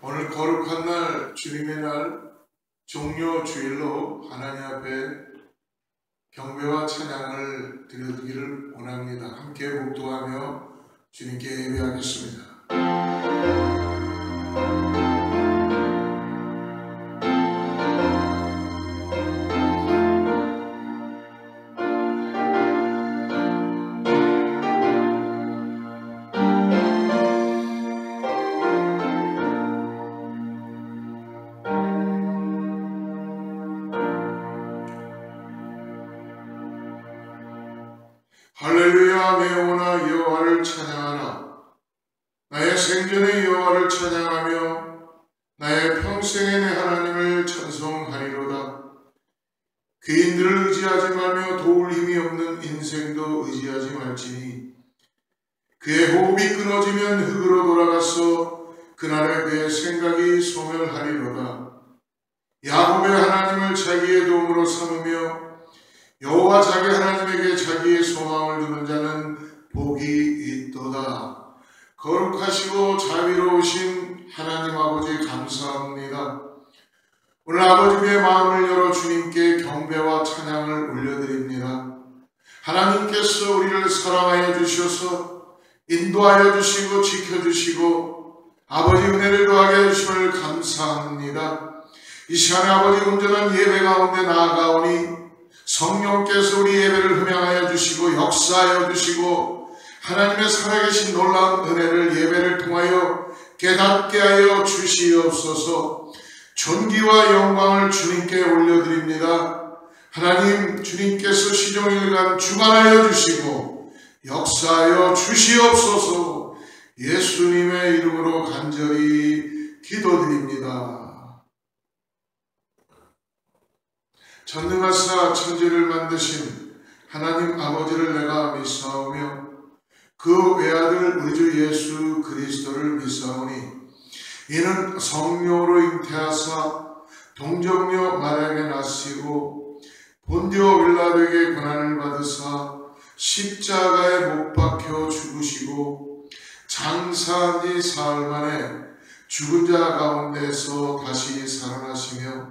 오늘 거룩한 날, 주님의 날, 종료 주일로 하나님 앞에 경배와 찬양을 드리기를 원합니다. 함께 목도하며 주님께 예배하겠습니다. 할렐루야. 내 영혼아 여호와를 찬양하라. 나의 생전에 여호와를 찬양하며 나의 평생에 내 하나님을 찬송하리로다. 귀인들을 의지하지 말며 도울 힘이 없는 인생도 의지하지 말지니 그의 호흡이 끊어지면 흙으로 돌아가서 그날에 그의 생각이 소멸하리로다. 야곱의 하나님을 자기의 도움으로 삼으며 여호와 자기 하나님에게 자기의 소망을 두는 자는 복이 있도다. 거룩하시고 자비로우신 하나님 아버지 감사합니다. 오늘 아버지의 마음을 열어 주님께 경배와 찬양을 올려드립니다. 하나님께서 우리를 사랑하여 주셔서 인도하여 주시고 지켜주시고 아버지 은혜를 더하게 해주심을 감사합니다. 이 시간에 아버지 온전한 예배 가운데 나아가오니 성령께서 우리 예배를 흠양하여 주시고 역사하여 주시고 하나님의 살아계신 놀라운 은혜를 예배를 통하여 깨닫게 하여 주시옵소서. 존귀와 영광을 주님께 올려드립니다. 하나님, 주님께서 시종일관 주관하여 주시고 역사하여 주시옵소서. 예수님의 이름으로 간절히 기도드립니다. 전능하사 천지를 만드신 하나님 아버지를 내가 믿사오며 그 외아들 우리 주 예수 그리스도를 믿사오니 이는 성령으로 잉태하사 동정녀 마리아에게 나시고 본디오 빌라도에게 고난을 받으사 십자가에 못 박혀 죽으시고 장사한 지 사흘 만에 죽은 자 가운데서 다시 살아나시며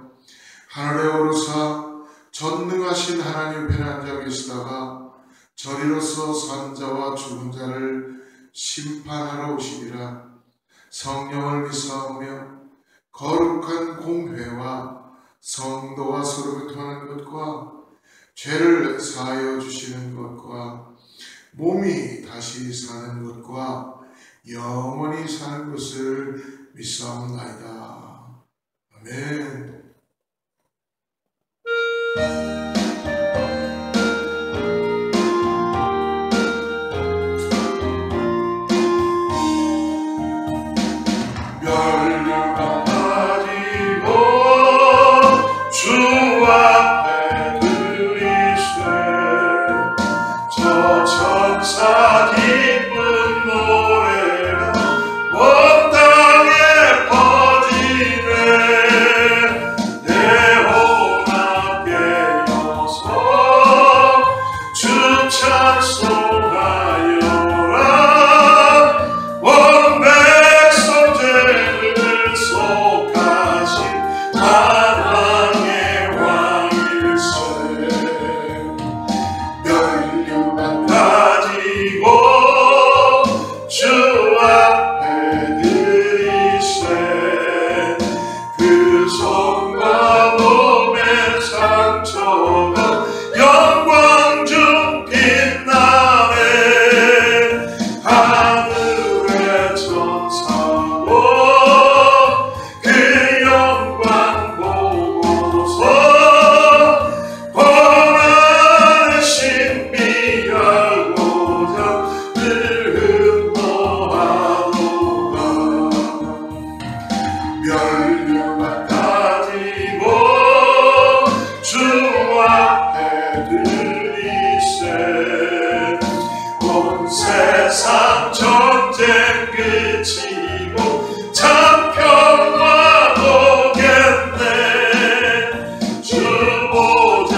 하늘에 오르사 전능하신 하나님 편에 앉아 계시다가 저리로서 산 자와 죽은 자를 심판하러 오시리라. 성령을 믿사오며 거룩한 공회와 성도와 서로 교통하는 것과 죄를 사하여 주시는 것과 몸이 다시 사는 것과 영원히 사는 것을 믿사옵나이다. 아멘. 멸류관 가지고 주 앞에 드리세 저 천사 기쁜 노래가 온 땅에 퍼지네. 내 혼 앞에 여서 주 찬송하여라. 온 백성 죄를 속하신 사랑의 왕일세. 멸류관 가지고 주 앞에 드리세 그 손과 몸의 상처가 영광 중 빛나네. 하늘의 천사고 그 영광 보고서 고난의 신비하고자 늘 흠모하도다. 멸류관 가지고 주 앞에 드리세 온 세상 전쟁 그치고 참 평화 오겠네. 주 보좌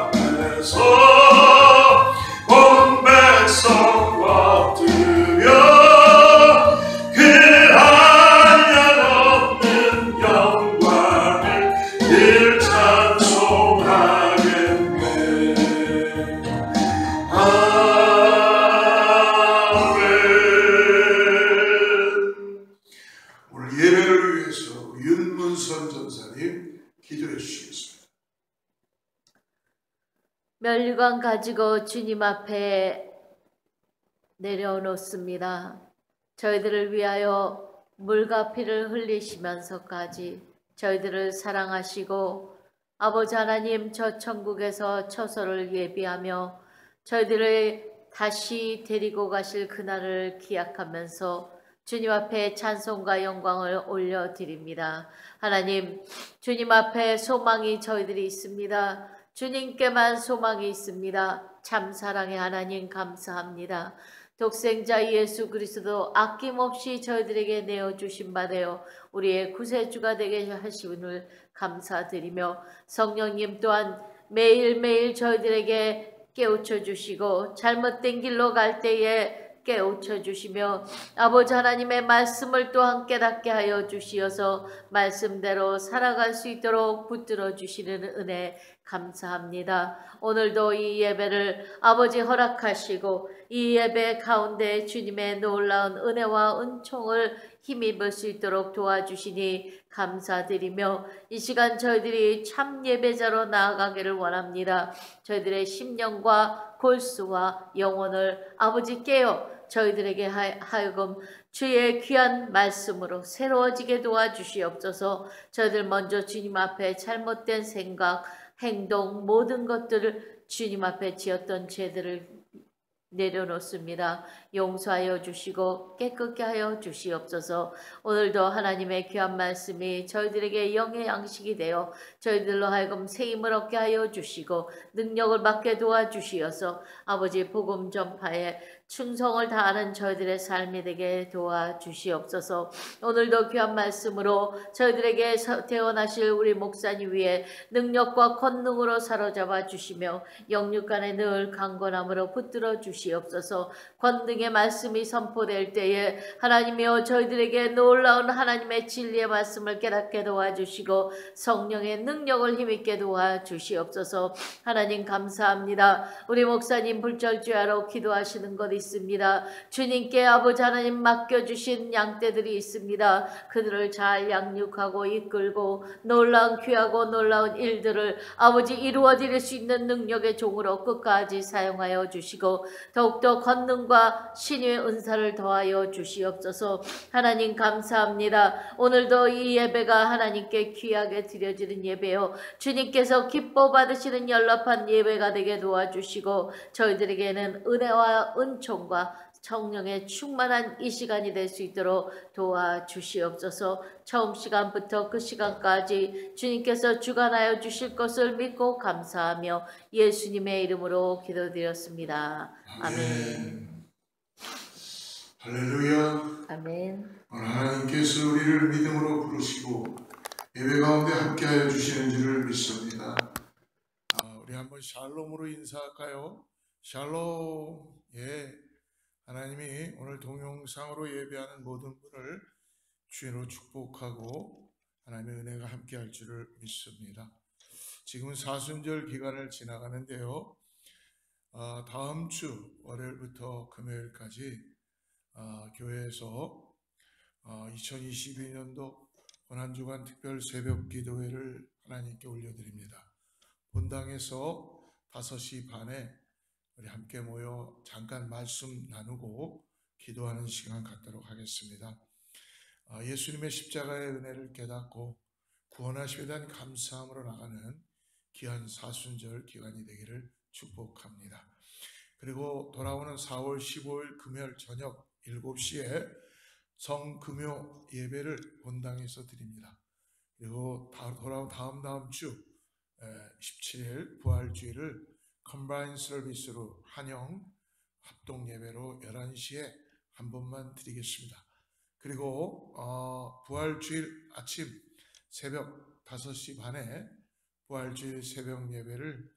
앞에서 온 백성 엎드려 그 한양 일관 가지고 주님 앞에 내려놓습니다. 저희들을 위하여 물과 피를 흘리시면서까지 저희들을 사랑하시고 아버지 하나님 저 천국에서 처소를 예비하며 저희들을 다시 데리고 가실 그날을 기약하면서 주님 앞에 찬송과 영광을 올려드립니다. 하나님, 주님 앞에 소망이 저희들이 있습니다. 주님께만 소망이 있습니다. 참 사랑의 하나님 감사합니다. 독생자 예수 그리스도 아낌없이 저희들에게 내어주신 바 되어 우리의 구세주가 되게 하시는을 감사드리며 성령님 또한 매일매일 저희들에게 깨우쳐 주시고 잘못된 길로 갈 때에 깨우쳐 주시며 아버지 하나님의 말씀을 또한 깨닫게 하여 주시어서 말씀대로 살아갈 수 있도록 붙들어 주시는 은혜 감사합니다. 오늘도 이 예배를 아버지 허락하시고 이 예배 가운데 주님의 놀라운 은혜와 은총을 힘입을 수 있도록 도와주시니 감사드리며 이 시간 저희들이 참 예배자로 나아가기를 원합니다. 저희들의 심령과 골수와 영혼을 아버지 깨어 저희들에게 하여금 주의 귀한 말씀으로 새로워지게 도와주시옵소서. 저희들 먼저 주님 앞에 잘못된 생각, 행동, 모든 것들을 주님 앞에 지었던 죄들을 내려놓습니다. 용서하여 주시고 깨끗게 하여 주시옵소서. 오늘도 하나님의 귀한 말씀이 저희들에게 영의 양식이 되어 저희들로 하여금 새 힘을 얻게 하여 주시고 능력을 받게 도와주시어서 아버지 복음 전파에 충성을 다하는 저희들의 삶이 되게 도와주시옵소서. 오늘도 귀한 말씀으로 저희들에게 태어나실 우리 목사님 위에 능력과 권능으로 사로잡아 주시며 영육간에 늘 강건함으로 붙들어 주시옵소서. 권능의 말씀이 선포될 때에 하나님이여 저희들에게 놀라운 하나님의 진리의 말씀을 깨닫게 도와주시고 성령의 능력을 힘있게 도와주시옵소서. 하나님 감사합니다. 우리 목사님 불철주야로 기도하시는 것 있습니다. 주님께 아버지 하나님 맡겨주신 양떼들이 있습니다. 그들을 잘 양육하고 이끌고 놀라운 귀하고 놀라운 일들을 아버지 이루어드릴 수 있는 능력의 종으로 끝까지 사용하여 주시고 더욱더 권능과 신유의 은사를 더하여 주시옵소서. 하나님 감사합니다. 오늘도 이 예배가 하나님께 귀하게 드려지는 예배요 주님께서 기뻐 받으시는 연락한 예배가 되게 도와주시고 저희들에게는 은혜와 은총과 성령의 충만한 이 시간이 될 수 있도록 도와주시옵소서. 처음 시간부터 그 시간까지 주님께서 주관하여 주실 것을 믿고 감사하며 예수님의 이름으로 기도드렸습니다. 아멘. 할렐루야. 아멘. 오늘 하나님께서 우리를 믿음으로 부르시고 예배 가운데 함께하여 주시는 줄을 믿습니다. 우리 한번 샬롬으로 인사할까요? 샬롬. 예. 하나님이 오늘 동영상으로 예배하는 모든 분을 주로 축복하고 하나님의 은혜가 함께할 줄을 믿습니다. 지금은 사순절 기간을 지나가는데요. 다음 주 월요일부터 금요일까지 교회에서 2022년도 고난주간 특별 새벽 기도회를 하나님께 올려드립니다. 본당에서 5시 반에 우리 함께 모여 잠깐 말씀 나누고 기도하는 시간 갖도록 하겠습니다. 예수님의 십자가의 은혜를 깨닫고 구원하심에 대한 감사함으로 나가는 귀한 사순절 기간이 되기를 축복합니다. 그리고 돌아오는 4월 15일 금요일 저녁 7시에 성금요 예배를 본당에서 드립니다. 그리고 돌아온 다음 주 17일 부활주일을 컴바인 서비스로 한영 합동 예배로 11시에 한 번만 드리겠습니다. 그리고 부활주일 아침 새벽 5시 반에 부활주일 새벽 예배를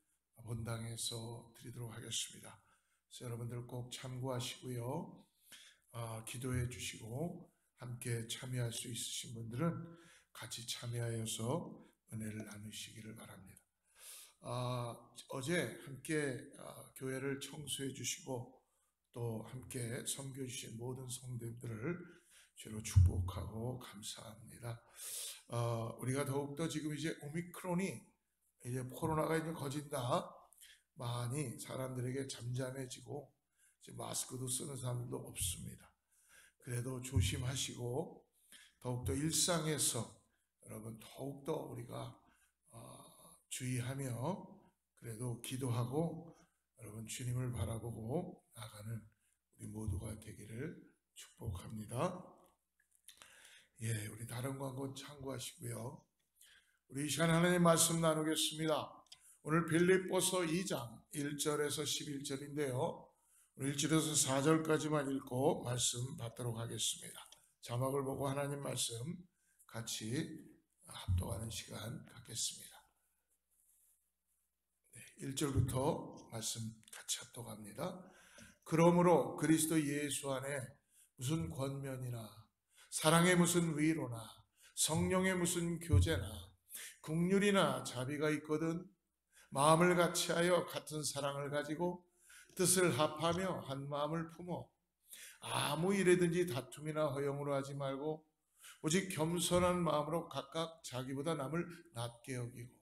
본당에서 드리도록 하겠습니다. 그래서 여러분들 꼭 참고하시고요. 기도해 주시고 함께 참여할 수 있으신 분들은 같이 참여하여서 은혜를 나누시기를 바랍니다. 어제 함께 교회를 청소해 주시고 또 함께 섬겨 주신 모든 성도들을 주로 축복하고 감사합니다. 우리가 더욱더 지금 이제 오미크론이 이제 코로나가 이제 거진다. 많이 사람들에게 잠잠해지고 이제 마스크도 쓰는 사람들도 없습니다. 그래도 조심하시고 더욱더 일상에서 여러분 더욱더 우리가 주의하며 그래도 기도하고 여러분 주님을 바라보고 나가는 우리 모두가 되기를 축복합니다. 예, 우리 다른 광고 참고하시고요. 우리 이 시간 하나님 말씀 나누겠습니다. 오늘 빌립보서 2장 1절에서 11절인데요. 오늘 1절에서 4절까지만 읽고 말씀 받도록 하겠습니다. 자막을 보고 하나님 말씀 같이 합독하는 시간 갖겠습니다. 1절부터 말씀 같이 합독합니다. 그러므로 그리스도 예수 안에 무슨 권면이나 사랑의 무슨 위로나 성령의 무슨 교제나 긍휼이나 자비가 있거든 마음을 같이하여 같은 사랑을 가지고 뜻을 합하며 한 마음을 품어 아무 일에든지 다툼이나 허용으로 하지 말고 오직 겸손한 마음으로 각각 자기보다 남을 낮게 여기고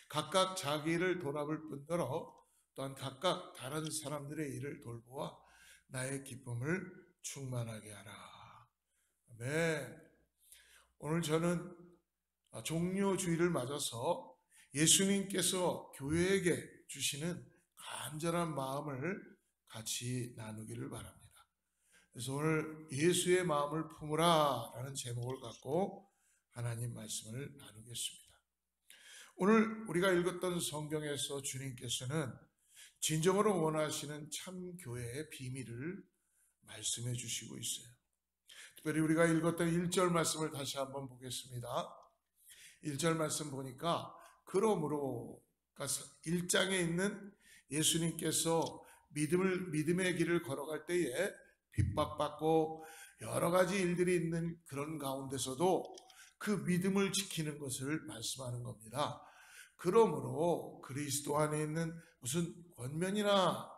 각각 자기 일을 돌아볼 뿐더러 또한 각각 다른 사람들의 일을 돌보아 나의 기쁨을 충만하게 하라. 아멘. 오늘 저는 종료주일을 맞아서 예수님께서 교회에게 주시는 간절한 마음을 같이 나누기를 바랍니다. 그래서 오늘 예수의 마음을 품으라 라는 제목을 갖고 하나님 말씀을 나누겠습니다. 오늘 우리가 읽었던 성경에서 주님께서는 진정으로 원하시는 참 교회의 비밀을 말씀해 주시고 있어요. 특별히 우리가 읽었던 1절 말씀을 다시 한번 보겠습니다. 1절 말씀 보니까 그러므로 1장에 있는 예수님께서 믿음의 길을 걸어갈 때에 핍박받고 여러 가지 일들이 있는 그런 가운데서도 그 믿음을 지키는 것을 말씀하는 겁니다. 그러므로 그리스도 안에 있는 무슨 권면이나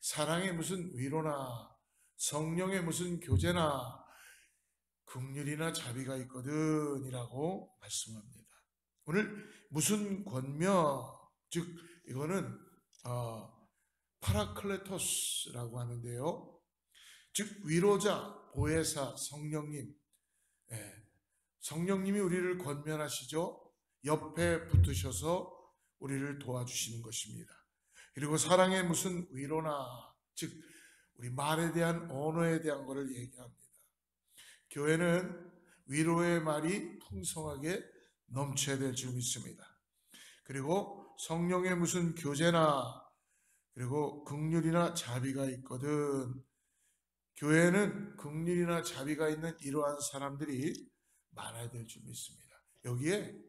사랑의 무슨 위로나 성령의 무슨 교제나 긍휼이나 자비가 있거든 이라고 말씀합니다. 오늘 무슨 권면, 즉 이거는 파라클레토스라고 하는데요. 즉 위로자, 보혜사, 성령님, 성령님이 우리를 권면하시죠. 옆에 붙으셔서 우리를 도와주시는 것입니다. 그리고 사랑의 무슨 위로나, 즉 우리 말에 대한 언어에 대한 것을 얘기합니다. 교회는 위로의 말이 풍성하게 넘쳐야 될 줄 믿습니다. 그리고 성령의 무슨 교제나 그리고 긍휼이나 자비가 있거든. 교회는 긍휼이나 자비가 있는 이러한 사람들이 많아야 될 줄 믿습니다. 여기에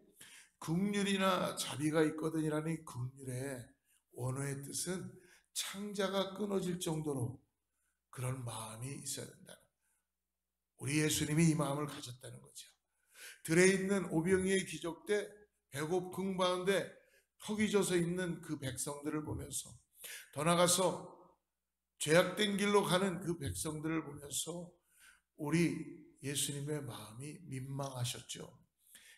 긍휼이나 자비가 있거든이라는 이 긍휼의 원어의 뜻은 창자가 끊어질 정도로 그런 마음이 있어야 된다. 우리 예수님이 이 마음을 가졌다는 거죠. 들에 있는 오병이의 기적 때 배고 궁바운데 턱이 져서 있는 그 백성들을 보면서 더 나가서 죄악된 길로 가는 그 백성들을 보면서 우리 예수님의 마음이 민망하셨죠.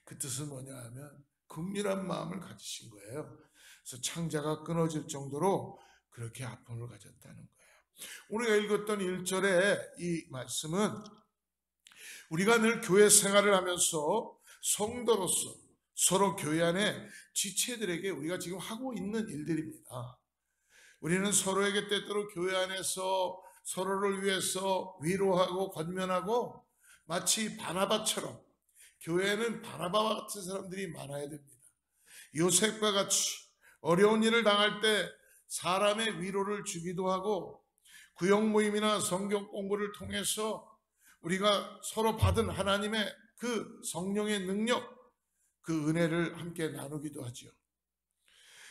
그 뜻은 뭐냐 하면 긍휼한 마음을 가지신 거예요. 그래서 창자가 끊어질 정도로 그렇게 아픔을 가졌다는 거예요. 우리가 읽었던 1절의 이 말씀은 우리가 늘 교회 생활을 하면서 성도로서 서로 교회 안에 지체들에게 우리가 지금 하고 있는 일들입니다. 우리는 서로에게 때때로 교회 안에서 서로를 위해서 위로하고 권면하고 마치 바나바처럼 교회에는 바나바와 같은 사람들이 많아야 됩니다. 요셉과 같이 어려운 일을 당할 때 사람의 위로를 주기도 하고 구역 모임이나 성경 공부를 통해서 우리가 서로 받은 하나님의 그 성령의 능력, 그 은혜를 함께 나누기도 하죠.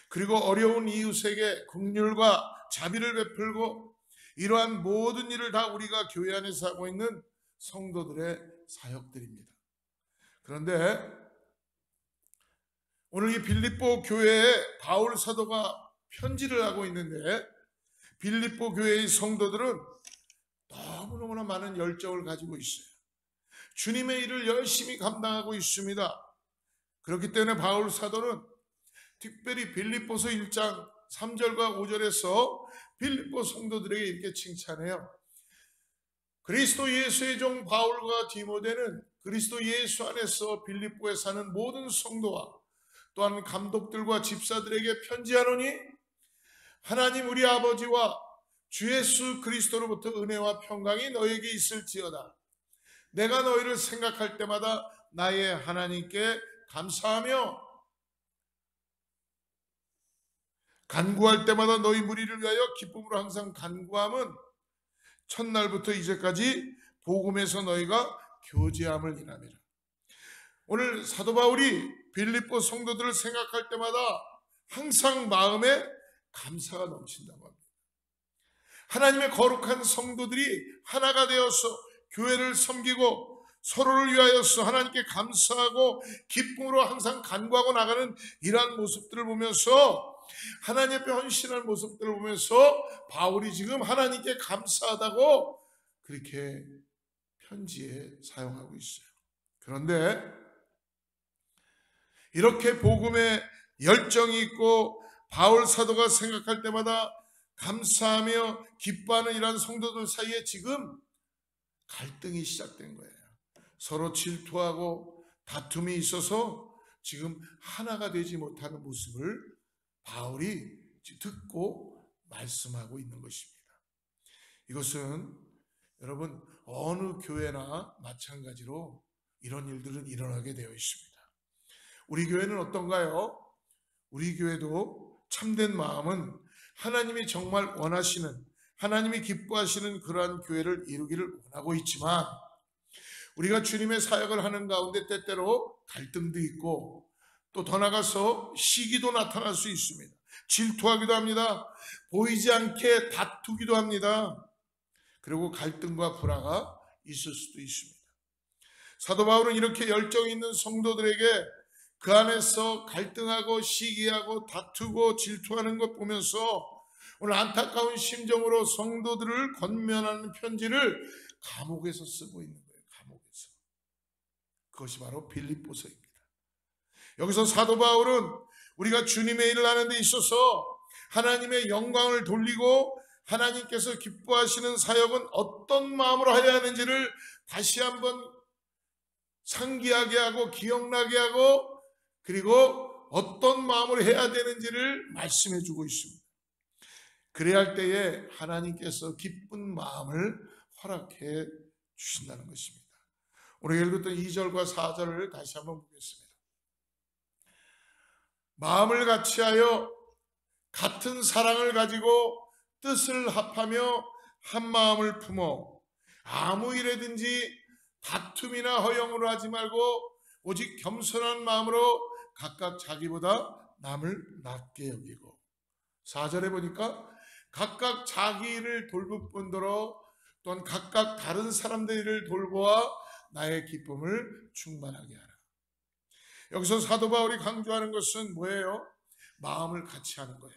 그리고 어려운 이웃에게 긍휼과 자비를 베풀고 이러한 모든 일을 다 우리가 교회 안에서 하고 있는 성도들의 사역들입니다. 그런데 오늘 이 빌립보 교회에 바울 사도가 편지를 하고 있는데 빌립보 교회의 성도들은 너무너무나 많은 열정을 가지고 있어요. 주님의 일을 열심히 감당하고 있습니다. 그렇기 때문에 바울 사도는 특별히 빌립보서 1장 3절과 5절에서 빌립보 성도들에게 이렇게 칭찬해요. 그리스도 예수의 종 바울과 디모데는 그리스도 예수 안에서 빌립보에 사는 모든 성도와 또한 감독들과 집사들에게 편지하노니 하나님 우리 아버지와 주 예수 그리스도로부터 은혜와 평강이 너에게 있을지어다. 내가 너희를 생각할 때마다 나의 하나님께 감사하며 간구할 때마다 너희 무리를 위하여 기쁨으로 항상 간구함은 첫날부터 이제까지 복음에서 너희가 교제함을 인함이라. 오늘 사도 바울이 빌립보 성도들을 생각할 때마다 항상 마음에 감사가 넘친다고 합니다. 하나님의 거룩한 성도들이 하나가 되어서 교회를 섬기고 서로를 위하여서 하나님께 감사하고 기쁨으로 항상 간구하고 나가는 이러한 모습들을 보면서 하나님 앞에 헌신하는 모습들을 보면서 바울이 지금 하나님께 감사하다고 그렇게 편지에 사용하고 있어요. 그런데 이렇게 복음에 열정이 있고 바울 사도가 생각할 때마다 감사하며 기뻐하는 이러한 성도들 사이에 지금 갈등이 시작된 거예요. 서로 질투하고 다툼이 있어서 지금 하나가 되지 못하는 모습을 바울이 듣고 말씀하고 있는 것입니다. 이것은 여러분 어느 교회나 마찬가지로 이런 일들은 일어나게 되어 있습니다. 우리 교회는 어떤가요? 우리 교회도 참된 마음은 하나님이 정말 원하시는, 하나님이 기뻐하시는 그러한 교회를 이루기를 원하고 있지만 우리가 주님의 사역을 하는 가운데 때때로 갈등도 있고 또 더 나가서 시기도 나타날 수 있습니다. 질투하기도 합니다. 보이지 않게 다투기도 합니다. 그리고 갈등과 불화가 있을 수도 있습니다. 사도 바울은 이렇게 열정 있는 성도들에게 그 안에서 갈등하고 시기하고 다투고 질투하는 것 보면서 오늘 안타까운 심정으로 성도들을 권면하는 편지를 감옥에서 쓰고 있는 거예요. 감옥에서. 그것이 바로 빌립보서입니다. 여기서 사도 바울은 우리가 주님의 일을 하는 데 있어서 하나님의 영광을 돌리고 하나님께서 기뻐하시는 사역은 어떤 마음으로 해야 하는지를 다시 한번 상기하게 하고 기억나게 하고 그리고 어떤 마음으로 해야 되는지를 말씀해 주고 있습니다. 그래야 할 때에 하나님께서 기쁜 마음을 허락해 주신다는 것입니다. 오늘 읽었던 2절과 4절을 다시 한번 보겠습니다. 마음을 같이하여 같은 사랑을 가지고 뜻을 합하며 한 마음을 품어 아무 일에든지 다툼이나 허영으로 하지 말고 오직 겸손한 마음으로 각각 자기보다 남을 낮게 여기고 4절에 보니까 각각 자기 일을 돌볼 뿐더러 또한 각각 다른 사람들 일을 돌보아 나의 기쁨을 충만하게 하라. 여기서 사도 바울이 강조하는 것은 뭐예요? 마음을 같이 하는 거예요.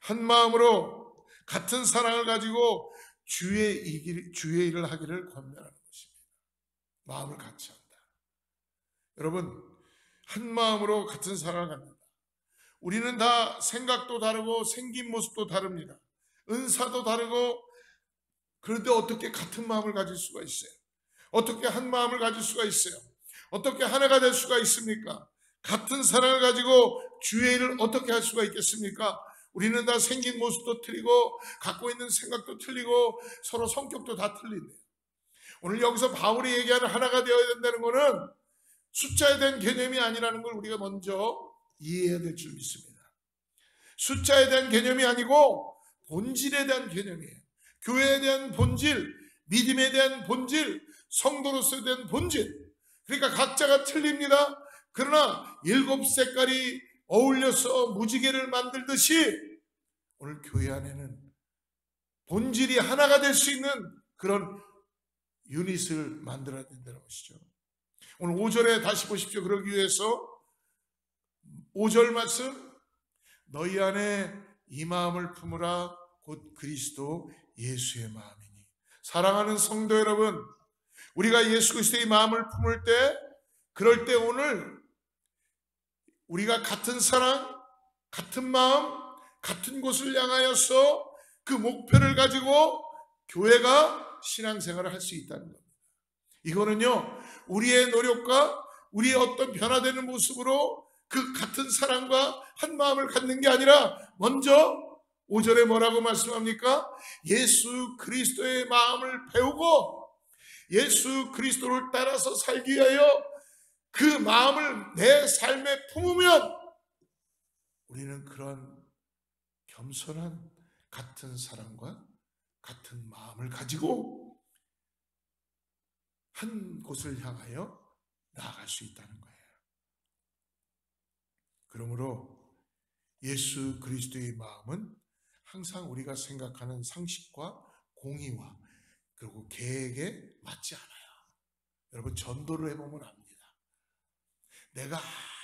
한 마음으로 같은 사랑을 가지고 주의 일을 하기를 권면하는 것입니다. 마음을 같이 한다. 여러분 한 마음으로 같은 사랑을 갖는다. 우리는 다 생각도 다르고 생긴 모습도 다릅니다. 은사도 다르고 그런데 어떻게 같은 마음을 가질 수가 있어요? 어떻게 한 마음을 가질 수가 있어요? 어떻게 하나가 될 수가 있습니까? 같은 사랑을 가지고 주의 일을 어떻게 할 수가 있겠습니까? 우리는 다 생긴 모습도 틀리고 갖고 있는 생각도 틀리고 서로 성격도 다 틀린대요. 오늘 여기서 바울이 얘기하는 하나가 되어야 된다는 것은 숫자에 대한 개념이 아니라는 걸 우리가 먼저 이해해야 될 줄 믿습니다. 숫자에 대한 개념이 아니고 본질에 대한 개념이에요. 교회에 대한 본질, 믿음에 대한 본질, 성도로서에 대한 본질. 그러니까 각자가 틀립니다. 그러나 7색깔이 어울려서 무지개를 만들듯이 오늘 교회 안에는 본질이 하나가 될 수 있는 그런 유닛을 만들어야 된다는 것이죠. 오늘 5절에 다시 보십시오. 그러기 위해서 5절 말씀 너희 안에 이 마음을 품으라 곧 그리스도 예수의 마음이니. 사랑하는 성도 여러분, 우리가 예수 그리스도의 마음을 품을 때 그럴 때 오늘 우리가 같은 사랑, 같은 마음, 같은 곳을 향하여서 그 목표를 가지고 교회가 신앙생활을 할 수 있다는 겁니다. 이거는요, 우리의 노력과 우리의 어떤 변화되는 모습으로 그 같은 사랑과 한 마음을 갖는 게 아니라 먼저 5절에 뭐라고 말씀합니까? 예수 그리스도의 마음을 배우고 예수 그리스도를 따라서 살기 위하여 그 마음을 내 삶에 품으면 우리는 그런 겸손한 같은 사랑과 같은 마음을 가지고 한 곳을 향하여 나아갈 수 있다는 거예요. 그러므로 예수 그리스도의 마음은 항상 우리가 생각하는 상식과 공의와 그리고 계획에 맞지 않아요. 여러분, 전도를 해보면 압니다. 내가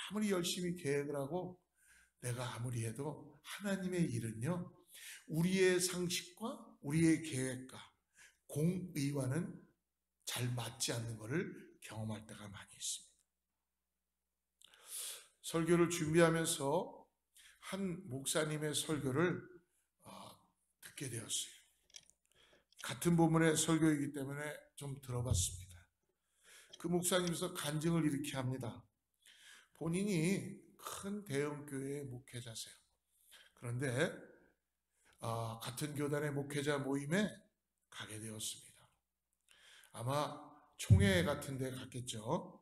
아무리 열심히 계획을 하고 내가 아무리 해도 하나님의 일은요, 우리의 상식과 우리의 계획과 공의와는 잘 맞지 않는 것을 경험할 때가 많이 있습니다. 설교를 준비하면서 한 목사님의 설교를 듣게 되었어요. 같은 본문의 설교이기 때문에 좀 들어봤습니다. 그 목사님께서 간증을 이렇게 합니다. 본인이 큰 대형교회의 목회자세요. 그런데 같은 교단의 목회자 모임에 가게 되었습니다. 아마 총회 같은 데 갔겠죠.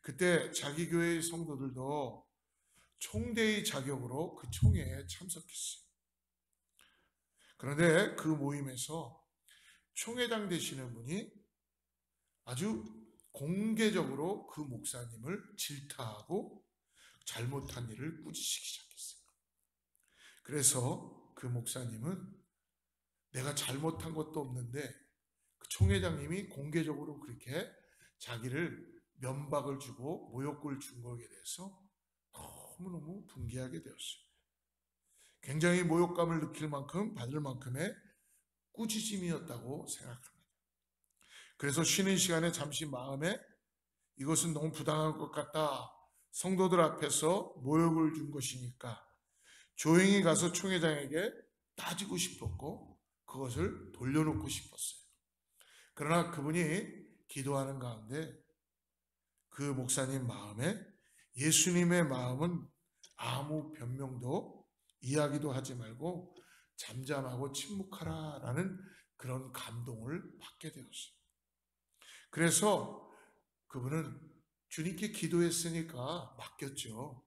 그때 자기 교회의 성도들도 총대의 자격으로 그 총회에 참석했어요. 그런데 그 모임에서 총회장 되시는 분이 아주 공개적으로 그 목사님을 질타하고 잘못한 일을 꾸짖기 시작했어요. 그래서 그 목사님은 내가 잘못한 것도 없는데 그 총회장님이 공개적으로 그렇게 자기를 면박을 주고 모욕을 준 것에 대해서 너무너무 분개하게 되었어요. 굉장히 모욕감을 느낄 만큼 받을 만큼의 꾸짖음이었다고 생각합니다. 그래서 쉬는 시간에 잠시 마음에 이것은 너무 부당한 것 같다. 성도들 앞에서 모욕을 준 것이니까 조용히 가서 총회장에게 따지고 싶었고 그것을 돌려놓고 싶었어요. 그러나 그분이 기도하는 가운데 그 목사님 마음에 예수님의 마음은 아무 변명도 이야기도 하지 말고 잠잠하고 침묵하라라는 그런 감동을 받게 되었어요. 그래서 그분은 주님께 기도했으니까 맡겼죠.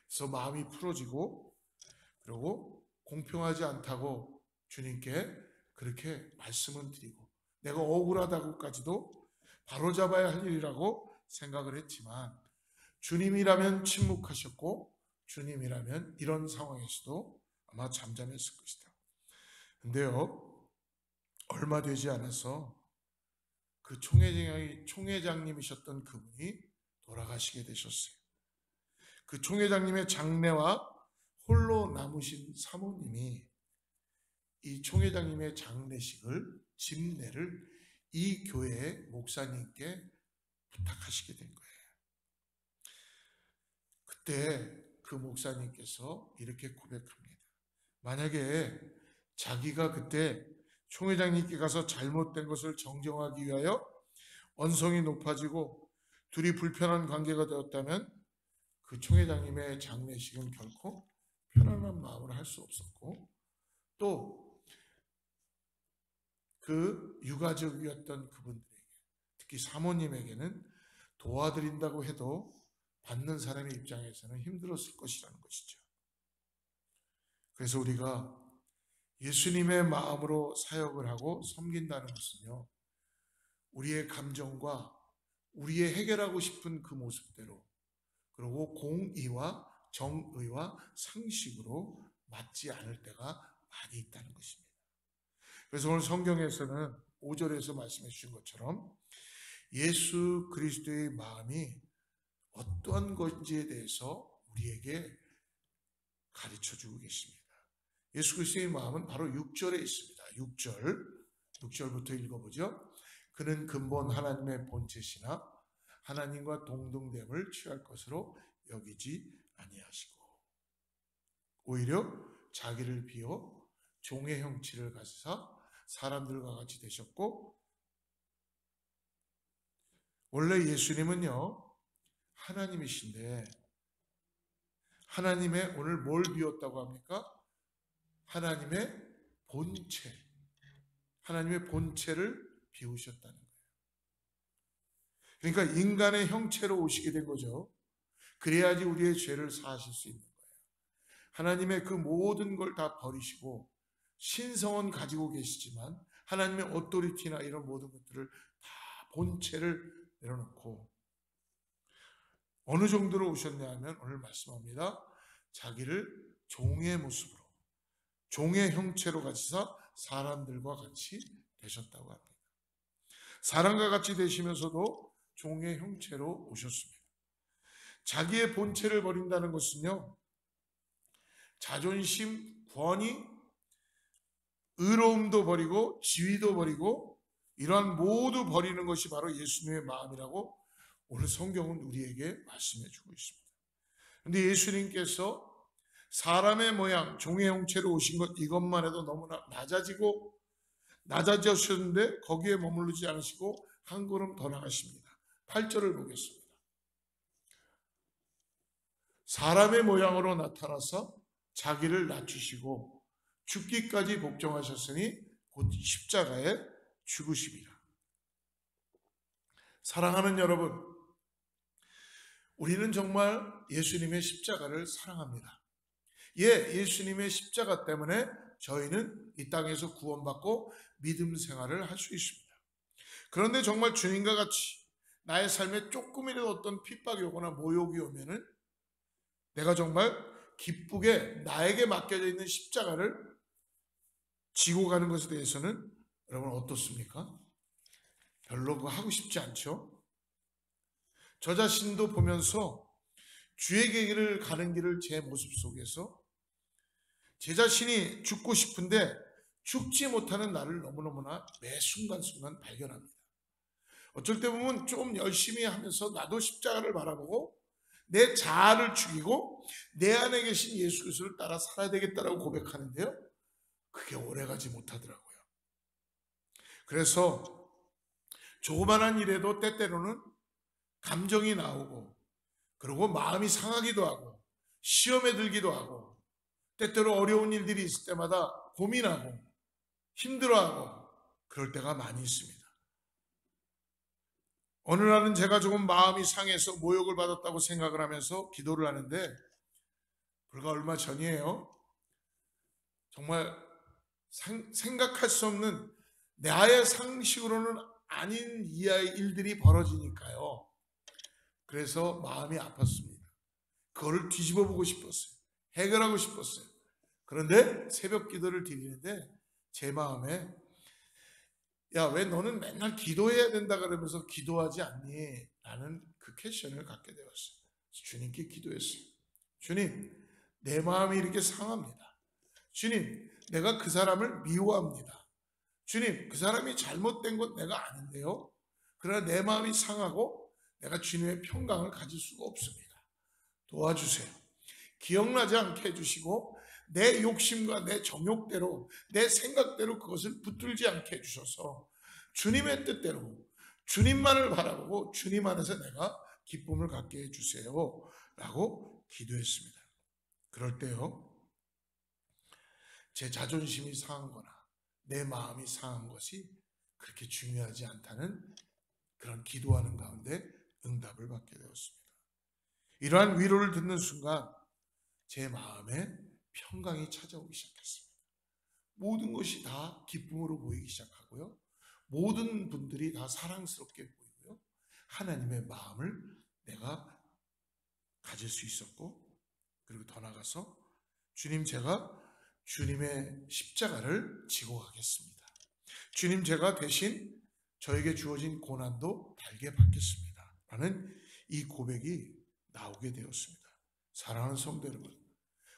그래서 마음이 풀어지고 그리고 공평하지 않다고 주님께 그렇게 말씀을 드리고 내가 억울하다고까지도 바로잡아야 할 일이라고 생각을 했지만 주님이라면 침묵하셨고 주님이라면 이런 상황에서도 아마 잠잠했을 것이다. 근데요, 얼마 되지 않아서 그 총회장님이셨던 그분이 돌아가시게 되셨어요. 그 총회장님의 장례와 홀로 남으신 사모님이 이 총회장님의 장례식을 집례를 이 교회의 목사님께 부탁하시게 된 거예요. 그때 그 목사님께서 이렇게 고백합니다. 만약에 자기가 그때 총회장님께 가서 잘못된 것을 정정하기 위하여 언성이 높아지고 둘이 불편한 관계가 되었다면 그 총회장님의 장례식은 결코 편안한 마음으로 할 수 없었고 또 그 유가족이었던 그분들에게 특히 사모님에게는 도와드린다고 해도 받는 사람의 입장에서는 힘들었을 것이라는 것이죠. 그래서 우리가 예수님의 마음으로 사역을 하고 섬긴다는 것은요, 우리의 감정과 우리의 해결하고 싶은 그 모습대로 그리고 공의와 정의와 상식으로 맞지 않을 때가 많이 있다는 것입니다. 그래서 오늘 성경에서는 5절에서 말씀해 주신 것처럼 예수 그리스도의 마음이 어떠한 건지에 대해서 우리에게 가르쳐 주고 계십니다. 예수 그리스도의 마음은 바로 6절에 있습니다. 6절부터 읽어보죠. 그는 근본 하나님의 본체시나 하나님과 동등됨을 취할 것으로 여기지 아니하시고 오히려 자기를 비워 종의 형체를 가지사 사람들과 같이 되셨고, 원래 예수님은요 하나님이신데 하나님의 오늘 뭘 비웠다고 합니까? 하나님의 본체, 하나님의 본체를 비우셨다는 거예요. 그러니까 인간의 형체로 오시게 된 거죠. 그래야지 우리의 죄를 사하실 수 있는 거예요. 하나님의 그 모든 걸 다 버리시고 신성은 가지고 계시지만 하나님의 오토리티나 이런 모든 것들을 다 본체를 내려놓고 어느 정도로 오셨냐 하면 오늘 말씀합니다. 자기를 종의 모습으로, 종의 형체로 가지사 사람들과 같이 되셨다고 합니다. 사람과 같이 되시면서도 종의 형체로 오셨습니다. 자기의 본체를 버린다는 것은요, 자존심, 권위, 의로움도 버리고 지위도 버리고 이러한 모두 버리는 것이 바로 예수님의 마음이라고 오늘 성경은 우리에게 말씀해 주고 있습니다. 그런데 예수님께서 사람의 모양, 종의 형체로 오신 것 이것만 해도 너무나 낮아지셨는데 거기에 머무르지 않으시고 한 걸음 더 나가십니다. 8절을 보겠습니다. 사람의 모양으로 나타나서 자기를 낮추시고 죽기까지 복종하셨으니 곧 십자가에 죽으심이라. 사랑하는 여러분, 우리는 정말 예수님의 십자가를 사랑합니다. 예수님의 십자가 때문에 저희는 이 땅에서 구원받고 믿음 생활을 할 수 있습니다. 그런데 정말 주님과 같이 나의 삶에 조금이라도 어떤 핍박이 오거나 모욕이 오면은 내가 정말 기쁘게 나에게 맡겨져 있는 십자가를 지고 가는 것에 대해서는 여러분 어떻습니까? 별로 그거 하고 싶지 않죠? 저 자신도 보면서 주의 길을 가는 길을 제 모습 속에서 제 자신이 죽고 싶은데 죽지 못하는 나를 너무너무나 매 순간순간 발견합니다. 어쩔 때 보면 좀 열심히 하면서 나도 십자가를 바라보고 내 자아를 죽이고 내 안에 계신 예수 그리스도를 따라 살아야 되겠다라고 고백하는데요, 그게 오래가지 못하더라고요. 그래서 조그만한 일에도 때때로는 감정이 나오고 그리고 마음이 상하기도 하고 시험에 들기도 하고 때때로 어려운 일들이 있을 때마다 고민하고 힘들어하고 그럴 때가 많이 있습니다. 어느 날은 제가 조금 마음이 상해서 모욕을 받았다고 생각을 하면서 기도를 하는데 불과 얼마 전이에요. 정말 생각할 수 없는 나의 상식으로는 아닌 이하의 일들이 벌어지니까요. 그래서 마음이 아팠습니다. 그거를 뒤집어 보고 싶었어요. 해결하고 싶었어요. 그런데 새벽 기도를 드리는데 제 마음에 야, 왜 너는 맨날 기도해야 된다 그러면서 기도하지 않니? 라는 그 퀘션을 갖게 되었어요. 주님께 기도했어요. 주님, 내 마음이 이렇게 상합니다. 주님, 내가 그 사람을 미워합니다. 주님, 그 사람이 잘못된 건 내가 아는데요. 그러나 내 마음이 상하고 내가 주님의 평강을 가질 수가 없습니다. 도와주세요. 기억나지 않게 해주시고 내 욕심과 내 정욕대로 내 생각대로 그것을 붙들지 않게 해주셔서 주님의 뜻대로 주님만을 바라보고 주님 안에서 내가 기쁨을 갖게 해주세요 라고 기도했습니다. 그럴 때요, 제 자존심이 상하거나 내 마음이 상한 것이 그렇게 중요하지 않다는 그런 기도하는 가운데 응답을 받게 되었습니다. 이러한 위로를 듣는 순간 제 마음에 평강이 찾아오기 시작했습니다. 모든 것이 다 기쁨으로 보이기 시작하고요. 모든 분들이 다 사랑스럽게 보이고요. 하나님의 마음을 내가 가질 수 있었고, 그리고 더 나아가서 주님, 제가 주님의 십자가를 지고 가겠습니다. 주님, 제가 대신 저에게 주어진 고난도 달게 받겠습니다. 라는 이 고백이 나오게 되었습니다. 사랑하는 성도 여러분,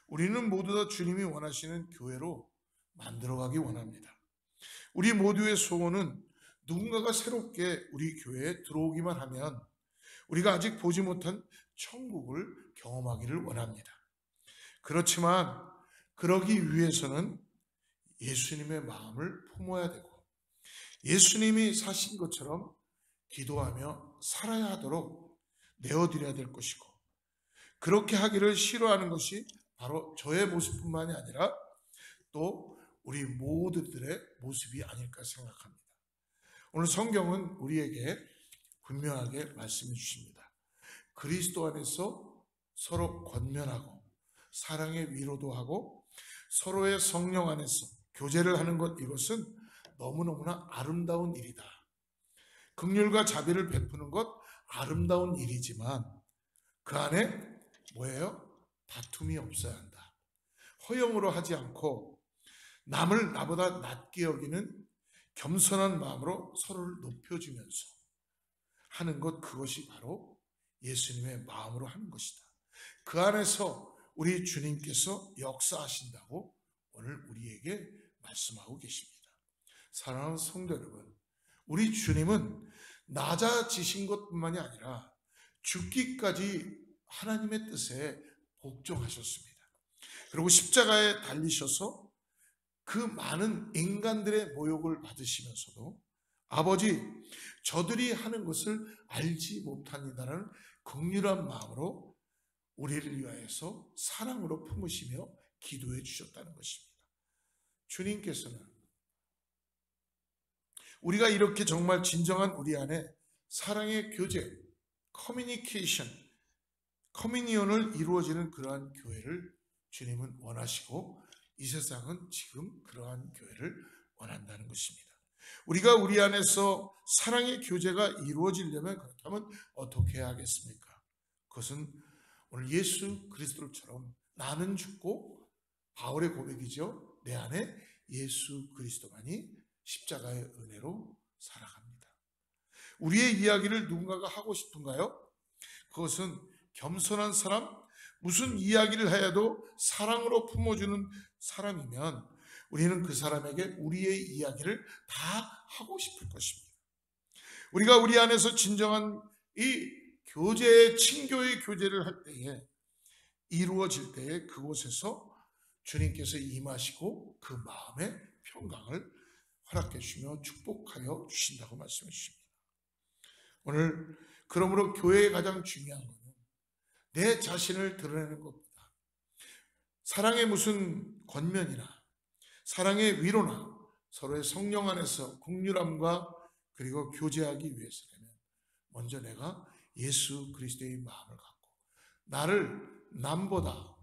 우리는 모두 다 주님이 원하시는 교회로 만들어가기 원합니다. 우리 모두의 소원은 누군가가 새롭게 우리 교회에 들어오기만 하면 우리가 아직 보지 못한 천국을 경험하기를 원합니다. 그렇지만 그러기 위해서는 예수님의 마음을 품어야 되고 예수님이 사신 것처럼 기도하며 살아야 하도록 내어드려야 될 것이고 그렇게 하기를 싫어하는 것이 바로 저의 모습뿐만이 아니라 또 우리 모두들의 모습이 아닐까 생각합니다. 오늘 성경은 우리에게 분명하게 말씀해 주십니다. 그리스도 안에서 서로 권면하고 사랑의 위로도 하고 서로의 성령 안에서 교제를 하는 것, 이것은 너무너무나 아름다운 일이다. 긍휼과 자비를 베푸는 것 아름다운 일이지만 그 안에 뭐예요? 다툼이 없어야 한다. 허영으로 하지 않고 남을 나보다 낮게 여기는 겸손한 마음으로 서로를 높여주면서 하는 것, 그것이 바로 예수님의 마음으로 하는 것이다. 그 안에서 우리 주님께서 역사하신다고 오늘 우리에게 말씀하고 계십니다. 사랑하는 성도 여러분, 우리 주님은 낮아지신 것뿐만이 아니라 죽기까지 하나님의 뜻에 복종하셨습니다. 그리고 십자가에 달리셔서 그 많은 인간들의 모욕을 받으시면서도 아버지, 저들이 하는 것을 알지 못합니다라는 긍휼한 마음으로 우리를 위하여서 사랑으로 품으시며 기도해 주셨다는 것입니다. 주님께서는 우리가 이렇게 정말 진정한 우리 안에 사랑의 교제, 커뮤니케이션, 커뮤니언을 이루어지는 그러한 교회를 주님은 원하시고 이 세상은 지금 그러한 교회를 원한다는 것입니다. 우리가 우리 안에서 사랑의 교제가 이루어지려면 그렇다면 어떻게 해야 하겠습니까? 그것은 오늘 예수 그리스도처럼 나는 죽고 바울의 고백이죠. 내 안에 예수 그리스도만이 십자가의 은혜로 살아갑니다. 우리의 이야기를 누군가가 하고 싶은가요? 그것은 겸손한 사람, 무슨 이야기를 해도 사랑으로 품어주는 사람이면 우리는 그 사람에게 우리의 이야기를 다 하고 싶을 것입니다. 우리가 우리 안에서 진정한 이 교제의 친교의 교제를 할 때에 이루어질 때에 그곳에서 주님께서 임하시고 그 마음의 평강을 허락해 주시며 축복하여 주신다고 말씀해 주십니다. 오늘 그러므로 교회의 가장 중요한 것은 내 자신을 드러내는 것보다 사랑의 무슨 권면이나 사랑의 위로나 서로의 성령 안에서 긍휼함과 그리고 교제하기 위해서라면 먼저 내가 예수 그리스도의 마음을 갖고 나를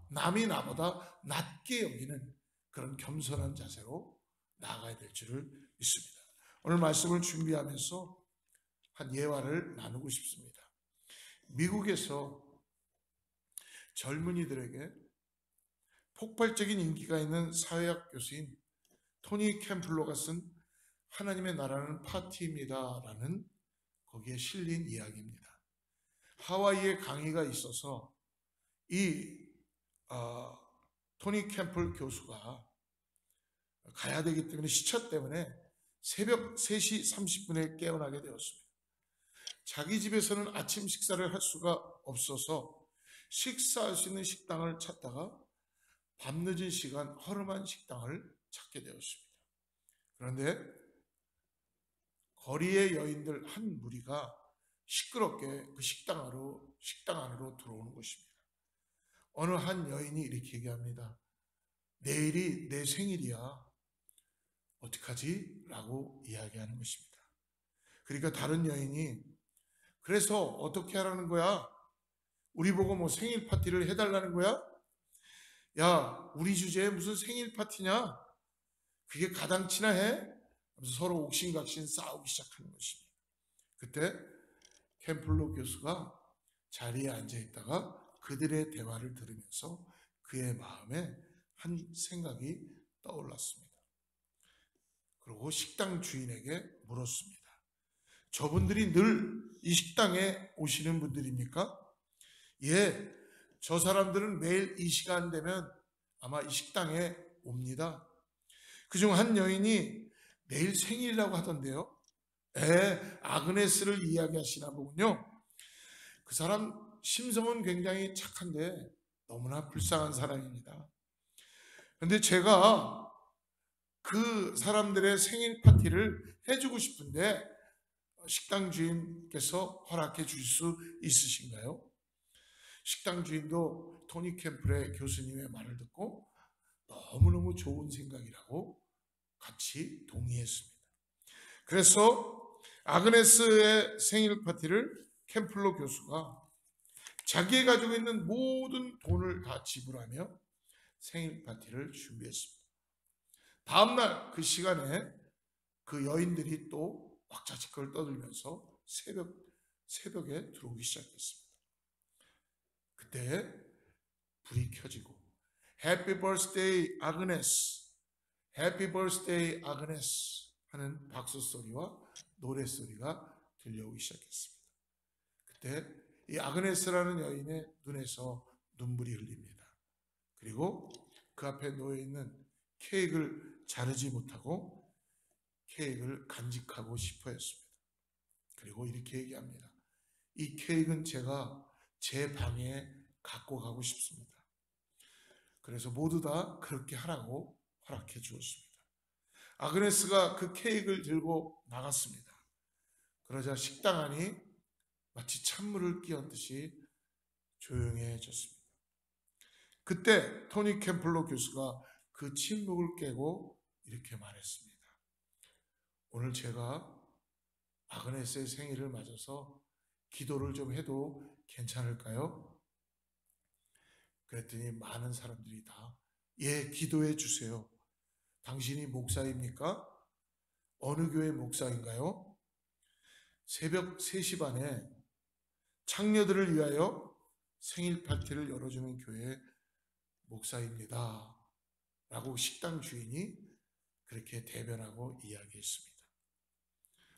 남이 나보다 낮게 여기는 그런 겸손한 자세로 나아가야 될 줄을 믿습니다. 오늘 말씀을 준비하면서 한 예화를 나누고 싶습니다. 미국에서 젊은이들에게 폭발적인 인기가 있는 사회학 교수인 토니 캠플러가 쓴 하나님의 나라는 파티입니다 라는 거기에 실린 이야기입니다. 하와이에 강의가 있어서 이 토니 캠플 교수가 가야 되기 때문에 시차 때문에 새벽 3시 30분에 깨어나게 되었습니다. 자기 집에서는 아침 식사를 할 수가 없어서 식사할 수 있는 식당을 찾다가 밤늦은 시간 허름한 식당을 찾게 되었습니다. 그런데 거리의 여인들 한 무리가 시끄럽게 그 식당 안으로 들어오는 것입니다. 어느 한 여인이 이렇게 얘기합니다. 내일이 내 생일이야. 어떡하지? 라고 이야기하는 것입니다. 그러니까 다른 여인이 그래서 어떻게 하라는 거야? 우리 보고 뭐 생일 파티를 해달라는 거야? 야, 우리 주제에 무슨 생일 파티냐? 그게 가당치나 해? 하면서 서로 옥신각신 싸우기 시작하는 것입니다. 그때 캠플러 교수가 자리에 앉아 있다가 그들의 대화를 들으면서 그의 마음에 한 생각이 떠올랐습니다. 그리고 식당 주인에게 물었습니다. 저분들이 늘 이 식당에 오시는 분들입니까? 예, 저 사람들은 매일 이 시간 되면 아마 이 식당에 옵니다. 그중 한 여인이 내일 생일이라고 하던데요. 아그네스를 이야기하시나 보군요. 그 사람 심성은 굉장히 착한데 너무나 불쌍한 사람입니다. 근데 제가 그 사람들의 생일 파티를 해주고 싶은데 식당 주인께서 허락해 주실 수 있으신가요? 식당 주인도 토니 캠플의 교수님의 말을 듣고 너무너무 좋은 생각이라고 같이 동의했습니다. 그래서 아그네스의 생일 파티를 캠플러 교수가 자기가 가지고 있는 모든 돈을 다 지불하며 생일 파티를 준비했습니다. 다음날 그 시간에 그 여인들이 또 왁자지껄 떠들면서 새벽에 들어오기 시작했습니다. 그때 불이 켜지고 해피 버스데이 아그네스, 해피 버스데이 아그네스 하는 박수 소리와 노래 소리가 들려오기 시작했습니다. 그때 이 아그네스라는 여인의 눈에서 눈물이 흘립니다. 그리고 그 앞에 놓여 있는 케이크를 자르지 못하고 케이크를 간직하고 싶어 했습니다. 그리고 이렇게 얘기합니다. 이 케이크는 제가 제 방에 갖고 가고 싶습니다. 그래서 모두 다 그렇게 하라고 허락해 주었습니다. 아그네스가 그 케이크를 들고 나갔습니다. 그러자 식당 안이 마치 찬물을 끼얹듯이 조용해졌습니다. 그때 토니 캠플러 교수가 그 침묵을 깨고 이렇게 말했습니다. 오늘 제가 아그네스의 생일을 맞아서 기도를 좀 해도 괜찮을까요? 그랬더니 많은 사람들이 다 예, 기도해 주세요. 당신이 목사입니까? 어느 교회 목사인가요? 새벽 3시 반에 창녀들을 위하여 생일 파티를 열어주는 교회 목사입니다. 라고 식당 주인이 그렇게 대변하고 이야기했습니다.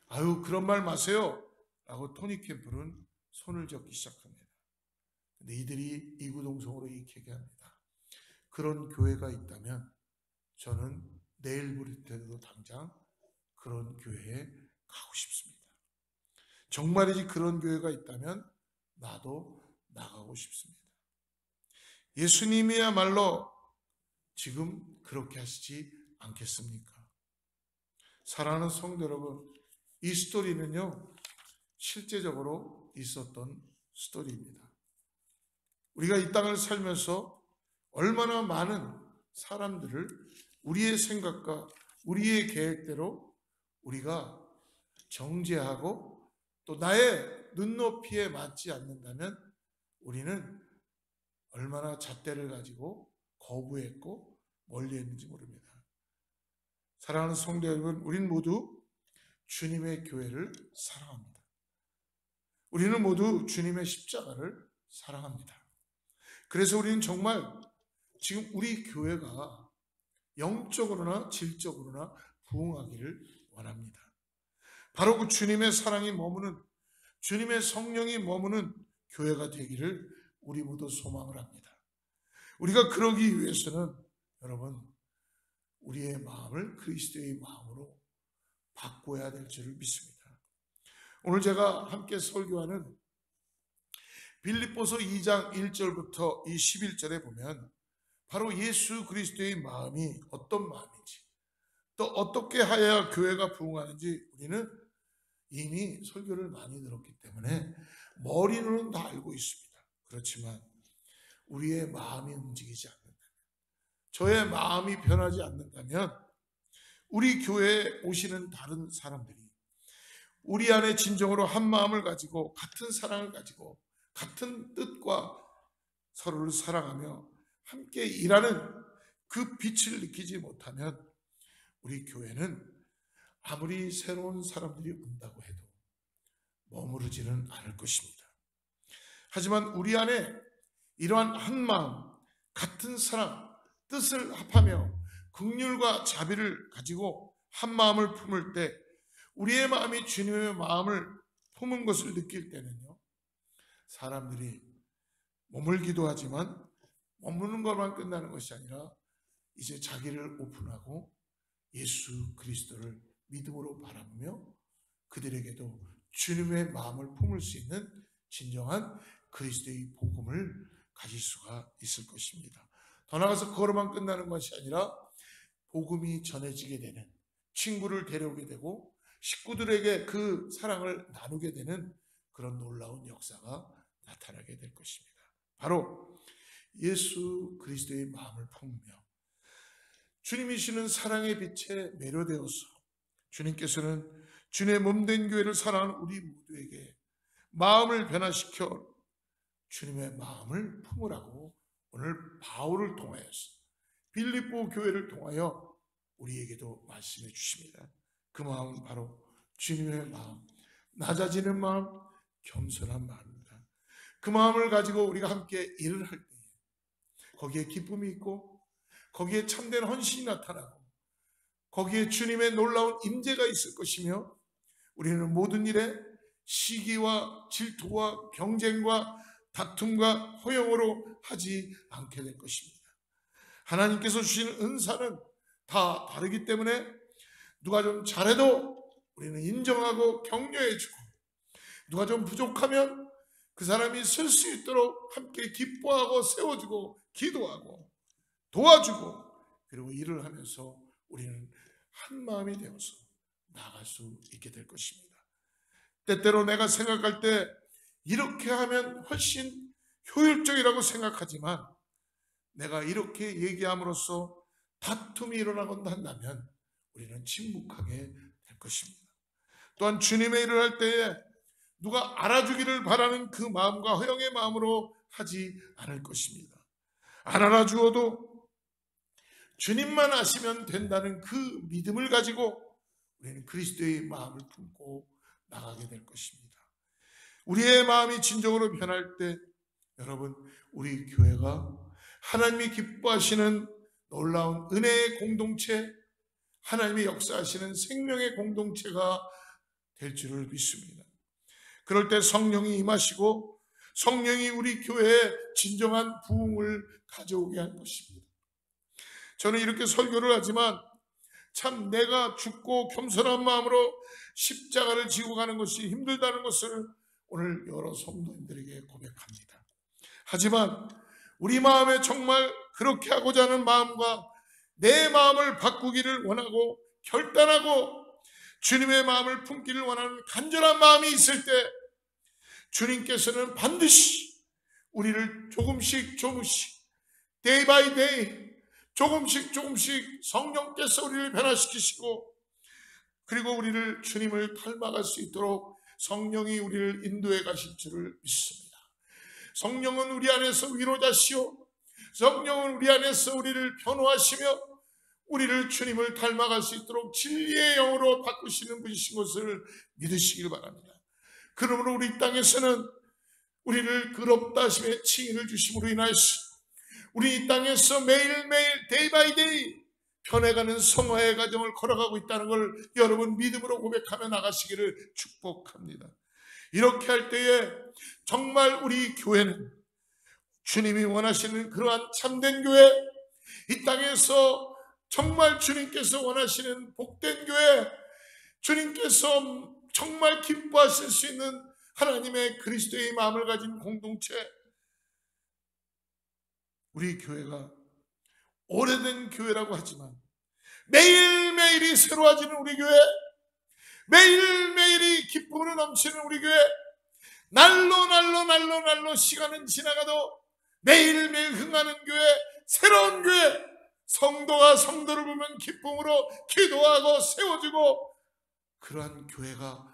아유, 그런 말 마세요. 라고 토니 캠플은 손을 잡기 시작합니다. 근데 이들이 이구동성으로 이렇게 얘기합니다. 그런 교회가 있다면 저는 내일부터라도 당장 그런 교회에 가고 싶습니다. 정말이지 그런 교회가 있다면 나도 나가고 싶습니다. 예수님이야말로 지금 그렇게 하시지 않겠습니까? 사랑하는 성도 여러분, 이 스토리는요, 실제적으로 있었던 스토리입니다. 우리가 이 땅을 살면서 얼마나 많은 사람들을 우리의 생각과 우리의 계획대로 우리가 정죄하고 또 나의 눈높이에 맞지 않는다면 우리는 얼마나 잣대를 가지고 거부했고 멀리했는지 모릅니다. 사랑하는 성도 여러분, 우린 모두 주님의 교회를 사랑합니다. 우리는 모두 주님의 십자가를 사랑합니다. 그래서 우리는 정말 지금 우리 교회가 영적으로나 질적으로나 부흥하기를 원합니다. 바로 그 주님의 사랑이 머무는, 주님의 성령이 머무는 교회가 되기를 우리 모두 소망을 합니다. 우리가 그러기 위해서는 여러분, 우리의 마음을 그리스도의 마음으로 바꿔야 될 줄을 믿습니다. 오늘 제가 함께 설교하는 빌립보서 2장 1절부터 이 11절에 보면 바로 예수 그리스도의 마음이 어떤 마음인지 또 어떻게 하여야 교회가 부흥하는지 우리는 이미 설교를 많이 들었기 때문에 머리로는 다 알고 있습니다. 그렇지만 우리의 마음이 움직이지 않는다면, 저의 마음이 변하지 않는다면 우리 교회에 오시는 다른 사람들이 우리 안에 진정으로 한 마음을 가지고 같은 사랑을 가지고 같은 뜻과 서로를 사랑하며 함께 일하는 그 빛을 느끼지 못하면 우리 교회는 아무리 새로운 사람들이 온다고 해도 머무르지는 않을 것입니다. 하지만 우리 안에 이러한 한 마음, 같은 사랑, 뜻을 합하며 긍휼과 자비를 가지고 한 마음을 품을 때 우리의 마음이 주님의 마음을 품은 것을 느낄 때는요, 사람들이 머물기도 하지만 머무는 것만 끝나는 것이 아니라 이제 자기를 오픈하고 예수 그리스도를 믿음으로 바라보며 그들에게도 주님의 마음을 품을 수 있는 진정한 그리스도의 복음을 가질 수가 있을 것입니다. 더 나아가서 그거로만 끝나는 것이 아니라 복음이 전해지게 되는, 친구를 데려오게 되고 식구들에게 그 사랑을 나누게 되는 그런 놀라운 역사가 나타나게 될 것입니다. 바로 예수 그리스도의 마음을 품으며 주님이시는 사랑의 빛에 매료되어서 주님께서는 주님의 몸된 교회를 사랑하는 우리 모두에게 마음을 변화시켜 주님의 마음을 품으라고 오늘 바울을 통하여서 빌립보 교회를 통하여 우리에게도 말씀해 주십니다. 그 마음은 바로 주님의 마음, 낮아지는 마음, 겸손한 마음입니다. 그 마음을 가지고 우리가 함께 일을 할 때 거기에 기쁨이 있고 거기에 참된 헌신이 나타나고 거기에 주님의 놀라운 임재가 있을 것이며 우리는 모든 일에 시기와 질투와 경쟁과 다툼과 허용으로 하지 않게 될 것입니다. 하나님께서 주시는 은사는 다 다르기 때문에 누가 좀 잘해도 우리는 인정하고 격려해주고 누가 좀 부족하면 그 사람이 쓸 수 있도록 함께 기뻐하고 세워주고 기도하고 도와주고 그리고 일을 하면서 우리는 한 마음이 되어서 나아갈 수 있게 될 것입니다. 때때로 내가 생각할 때 이렇게 하면 훨씬 효율적이라고 생각하지만 내가 이렇게 얘기함으로써 다툼이 일어나곤 한다면 우리는 침묵하게 될 것입니다. 또한 주님의 일을 할 때에 누가 알아주기를 바라는 그 마음과 허영의 마음으로 하지 않을 것입니다. 안 알아주어도 주님만 아시면 된다는 그 믿음을 가지고 우리는 그리스도의 마음을 품고 나가게 될 것입니다. 우리의 마음이 진정으로 변할 때 여러분 우리 교회가 하나님이 기뻐하시는 놀라운 은혜의 공동체, 하나님이 역사하시는 생명의 공동체가 될 줄을 믿습니다. 그럴 때 성령이 임하시고 성령이 우리 교회에 진정한 부흥을 가져오게 할 것입니다. 저는 이렇게 설교를 하지만 참 내가 죽고 겸손한 마음으로 십자가를 지고 가는 것이 힘들다는 것을 오늘 여러 성도님들에게 고백합니다. 하지만 우리 마음에 정말 그렇게 하고자 하는 마음과 내 마음을 바꾸기를 원하고 결단하고 주님의 마음을 품기를 원하는 간절한 마음이 있을 때 주님께서는 반드시 우리를 조금씩 day by day 조금씩 성령께서 우리를 변화시키시고 그리고 우리를 주님을 닮아갈 수 있도록 성령이 우리를 인도해 가실 줄을 믿습니다. 성령은 우리 안에서 위로자시오, 성령은 우리 안에서 우리를 변호하시며 우리를 주님을 닮아갈 수 있도록 진리의 영으로 바꾸시는 분이신 것을 믿으시길 바랍니다. 그러므로 우리 땅에서는 우리를 의롭다 하심의 칭의를 주심으로 인하여서 우리 이 땅에서 매일매일 day by day 변해가는 성화의 과정을 걸어가고 있다는 걸 여러분 믿음으로 고백하며 나가시기를 축복합니다. 이렇게 할 때에 정말 우리 교회는 주님이 원하시는 그러한 참된 교회, 이 땅에서 정말 주님께서 원하시는 복된 교회, 주님께서 정말 기뻐하실 수 있는 하나님의 그리스도의 마음을 가진 공동체, 우리 교회가 오래된 교회라고 하지만 매일매일이 새로워지는 우리 교회, 매일매일이 기쁨으로 넘치는 우리 교회, 날로 시간은 지나가도 매일매일 흥하는 교회, 새로운 교회, 성도가 성도를 보면 기쁨으로 기도하고 세워주고 그러한 교회가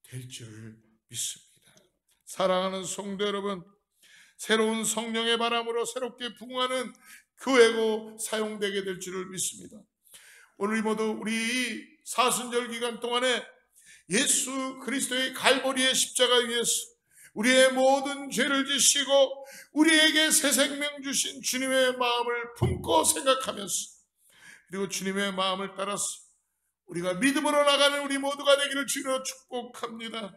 될 줄 믿습니다. 사랑하는 성도 여러분, 새로운 성령의 바람으로 새롭게 부흥하는 교회고 사용되게 될 줄을 믿습니다. 오늘 모두 우리 사순절 기간 동안에 예수 그리스도의 갈보리의 십자가 위에서 우리의 모든 죄를 지시고 우리에게 새 생명 주신 주님의 마음을 품고 생각하면서 그리고 주님의 마음을 따라서 우리가 믿음으로 나가는 우리 모두가 되기를 주로 축복합니다.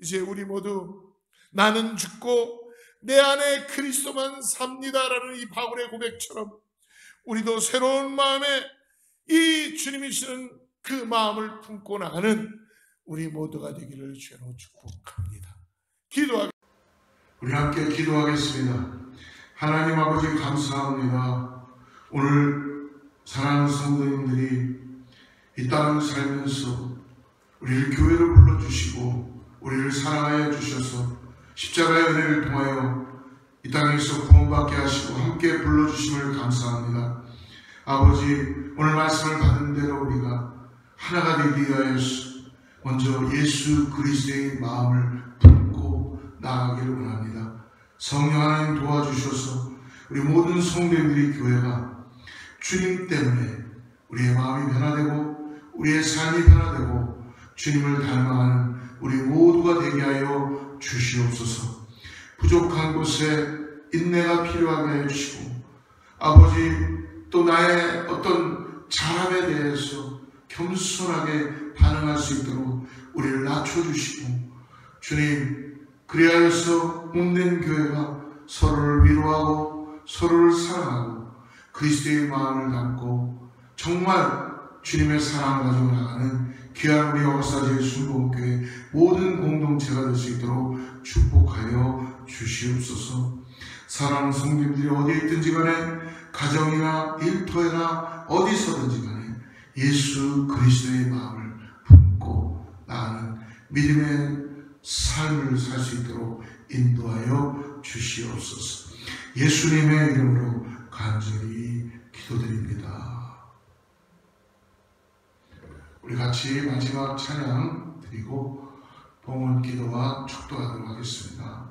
이제 우리 모두 나는 죽고 내 안에 그리스도만 삽니다라는 이 바울의 고백처럼 우리도 새로운 마음에 이 주님이시는 그 마음을 품고 나가는 우리 모두가 되기를 주로 축복합니다. 우리 함께 기도하겠습니다. 하나님 아버지 감사합니다. 오늘 사랑하는 성도님들이 이 땅을 살면서 우리를 교회로 불러주시고 우리를 사랑하여 주셔서 십자가의 은혜를 통하여 이 땅에서 구원받게 하시고 함께 불러주심을 감사합니다. 아버지, 오늘 말씀을 받은 대로 우리가 하나가 되기 위하여서 먼저 예수 그리스도의 마음을 품고 나아가기를 원합니다. 성령 하나님 도와주셔서 우리 모든 성도님들이 교회가 주님 때문에 우리의 마음이 변화되고 우리의 삶이 변화되고 주님을 닮아가는 우리 모두가 되게 하여 주시옵소서. 부족한 곳에 인내가 필요하게 해주시고 아버지, 또 나의 어떤 잘함에 대해서 겸손하게 반응할 수 있도록 우리를 낮춰주시고 주님, 그리하여서 몸된 교회가 서로를 위로하고 서로를 사랑하고 그리스도의 마음을 담고 정말 주님의 사랑을 가지고 나가는 귀한 우리 역사제 순복음교회 모든 공동체가 될 수 있도록 축복하여 주시옵소서. 사랑하는 성도님들이 어디에 있든지 간에 가정이나 일터에나 어디서든지 간에 예수 그리스도의 마음을 품고 나가는 믿음의 삶을 살 수 있도록 인도하여 주시옵소서. 예수님의 이름으로 간절히 기도드립니다. 우리 같이 마지막 찬양 드리고 봉헌 기도와 축도하도록 하겠습니다.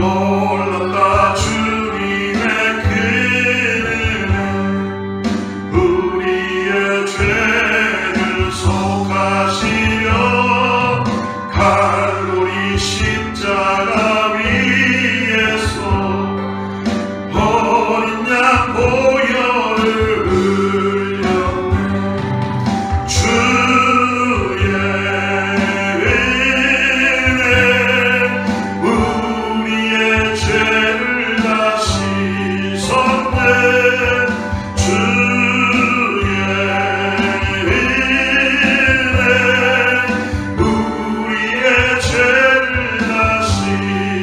놀랐다 주님의 그 은혜 우리의 죄를 속하시려 갈보리 십자가 위에서 어린 양 보혈을 흘렸네. 주의 은혜 우리의 죄를 다 씻었네. 주의 은혜 우리의 죄를 다 씻었네.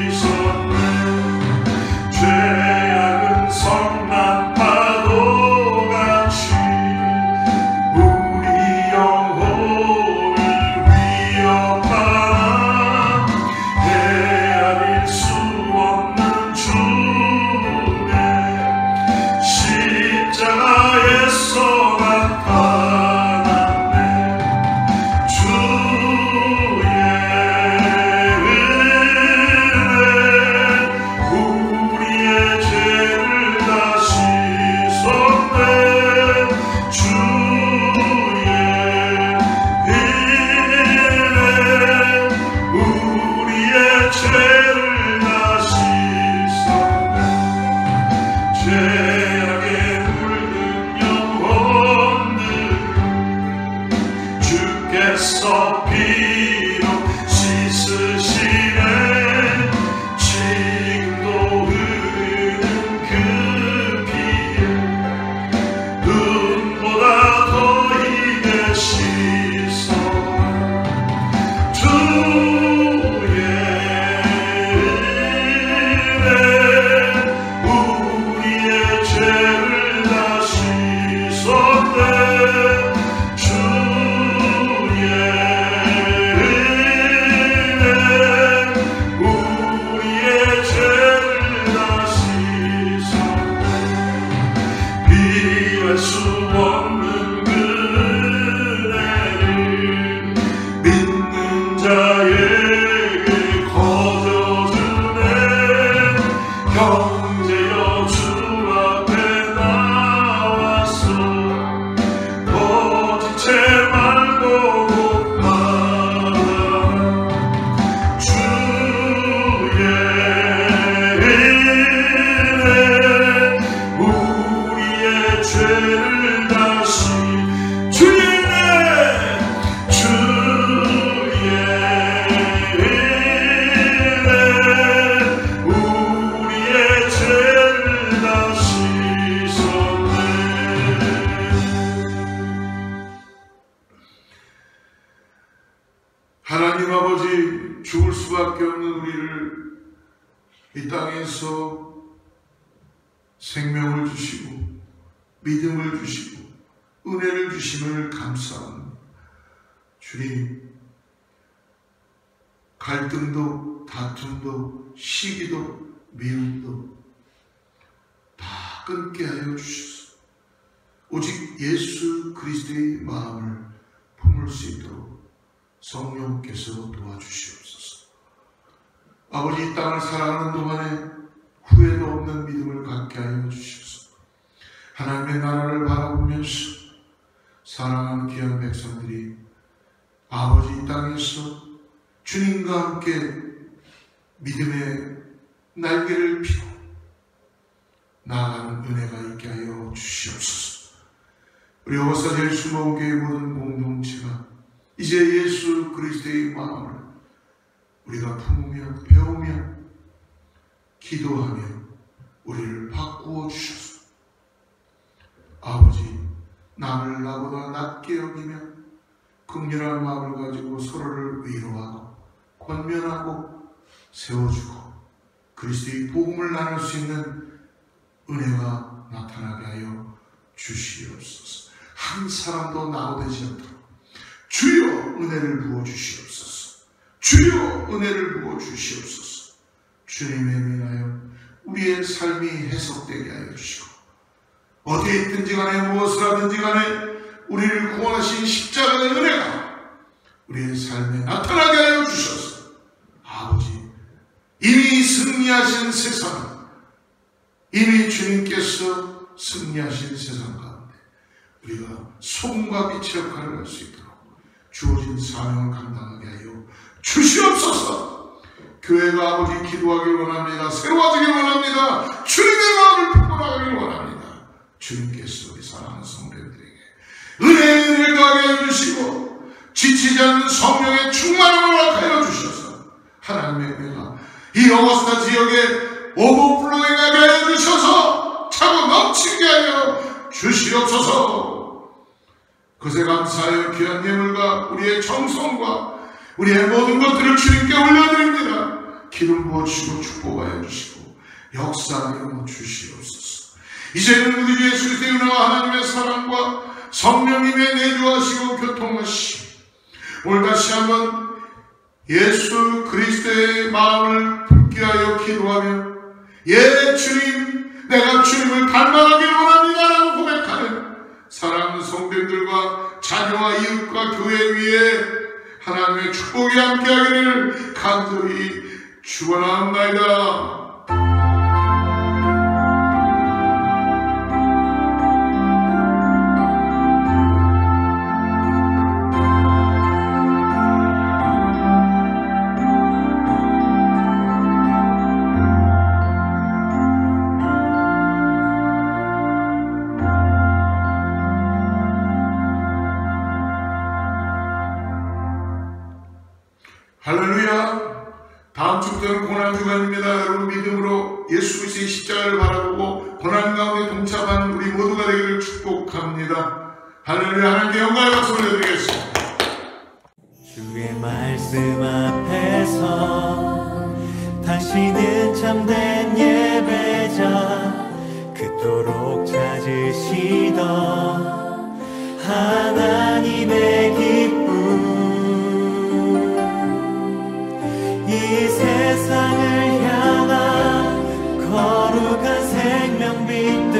우리를 이 땅에서 생명을 주시고 믿음을 주시고 은혜를 주심을 감사합니다. 주님, 갈등도 다툼도 시기도 미움도 다 끊게 하여 주시소서. 오직 예수 그리스도의 마음을 품을 수 있도록 성령께서 도와주시옵소서. 아버지, 이 땅을 살아가는 동안에 후회도 없는 믿음을 갖게 하여 주시옵소서. 하나님의 나라를 바라보면서 사랑하는 귀한 백성들이 아버지 이 땅에서 주님과 함께 믿음의 날개를 피고 나아가는 은혜가 있게 하여 주시옵소서. 우리 오사제일 수목교회 모든 공동체가 이제 예수 그리스도의 마음을 우리가 품으며 배우며 기도하며 우리를 바꾸어 주셔서 아버지, 남을 나보다 낮게 여기며 긍휼한 마음을 가지고 서로를 위로하고 권면하고 세워주고 그리스도의 복음을 나눌 수 있는 은혜가 나타나게 하여 주시옵소서. 한 사람도 낙오되지 않도록 주여 은혜를 부어주시옵소서. 주여 은혜를 부어주시옵소서. 주님에 인하여 우리의 삶이 해석되게 하여 주시고 어디에 있든지 간에 무엇을 하든지 간에 우리를 구원하신 십자가의 은혜가 우리의 삶에 나타나게 하여 주셔서 아버지, 이미 승리하신 세상, 이미 주님께서 승리하신 세상 가운데 우리가 소금과 빛의 역할을 할 수 있도록 주어진 사명을 감당하게 하여 주시옵소서. 교회가 아버지 기도하길 원합니다. 새로워지길 원합니다. 주님의 마음을 품고 나가길 원합니다. 주님께서 우리 사랑하는 성도들에게 은혜를 더하게 해주시고 지치지 않는 성령의 충만함을 허락하여 주셔서 하나님의 은혜가 이 어거스타 지역에 오버플로잉하게 하여 주셔서 차고 넘치게 하여 주시옵소서. 그새 감사하여 귀한 예물과 우리의 정성과 우리의 모든 것들을 주님께 올려드립니다. 기름 부어주시고 축복하여 주시고 역사하여 주시옵소서. 이제는 우리 주 예수 그리스도의 은혜와 하나님의 사랑과 성령님의 내주하시고 교통하시고 오늘 다시 한번 예수 그리스도의 마음을 품게 하여 기도하며 예 주님, 내가 주님을 닮아가길 원합니다라고 고백하는 사랑하는 성도들과 자녀와 이웃과 교회 위에 하나님의 축복이 함께하기를 간절히 축원합니다. 할렐루야. 다음 주부터는 고난주간입니다. 여러분 믿음으로 예수 그리스도의 십자가를 바라보고 고난 가운데 동참하는 우리 모두가 되기를 축복합니다. 할렐루야. 하나님께 영광을 박수 올려드리겠습니다. 주의 말씀 앞에서 당신은 참된 예배자 그토록 찾으시던 하나님의 기쁨 이 세상을 향한 거룩한 생명빛